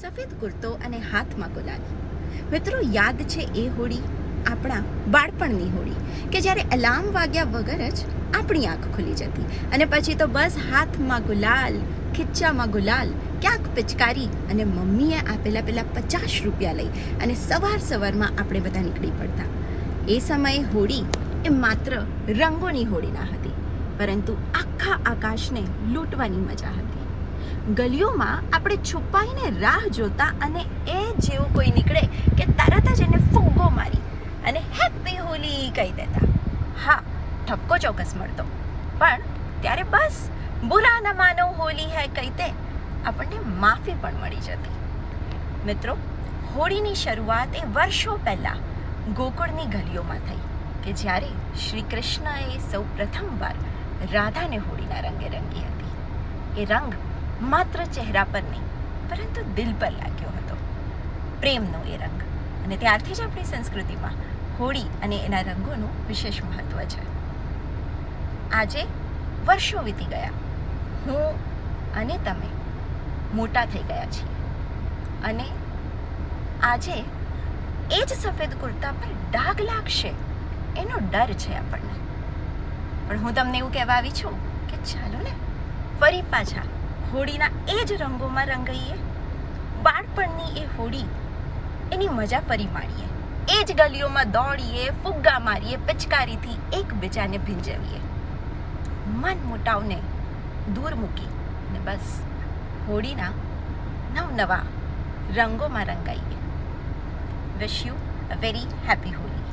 સફેદ કુર્તો અને હાથમાં ગુલાલ. મિત્રો, યાદ છે એ હોળી, આપણા બાળપણની હોળી, કે જ્યારે અલાર્મ વાગ્યા વગર જ આપણી આંખ ખુલી જતી અને પછી તો બસ હાથમાં ગુલાલ, ખીચ્ચામાં ગુલાલ, ક્યાંક પિચકારી અને મમ્મીએ આપેલા પેલા 50 રૂપિયા લઈ અને સવારમાં આપણે બધા નીકળી પડતા. એ સમયે હોળી એ માત્ર રંગોની હોળી ના હતી, પરંતુ આખા આકાશને લૂંટવાની મજા હતી. ગલીઓમાં આપણે છુપાઈને રાહ જોતા અને એ જેવું કોઈ નીકળે કે તરત જ એને ફુગ્ગો મારી અને હેપી હોલી કહી દેતા. હા, ઠપકો ચોક્કસ મળતો, પણ ત્યારે બસ બુરા ન માનો હોલી હૈ કહીતે આપણને માફી પણ મળી જતી. મિત્રો, હોળીની શરૂઆત એ વર્ષો પહેલાં ગોકુળની ગલીઓમાં થઈ કે જ્યારે શ્રી કૃષ્ણએ સૌ પ્રથમવાર રાધાને હોળીના રંગે રંગી હતી. એ રંગ માત્ર ચહેરા પર નહીં, પરંતુ દિલ પર લાગ્યો હતો. પ્રેમનો એ રંગ, અને ત્યારથી જ આપણી સંસ્કૃતિમાં હોળી અને એના રંગોનું વિશેષ મહત્વ છે. આજે વર્ષો વીતી ગયા, હું અને તમે મોટા થઈ ગયા છીએ, અને આજે એ જ સફેદ કુર્તા પર ડાઘ લાગશે એનો ડર છે આપણને. પણ હું તમને એવું કહેવા આવી છું કે ચાલો ને ફરી પાછા હોળીના એ જ રંગોમાં રંગાઈએ. બાળપણની એ હોળી, એની મજા ફરી માણીએ. એ જ ગલીઓમાં દોડીએ, ફુગ્ગા મારીએ, પિચકારીથી એકબીજાને ભીંજવીએ. મન મોટાવને દૂર મૂકી અને બસ હોળીના નવનવા રંગોમાં રંગાઈએ. Wish you a very happy Holi.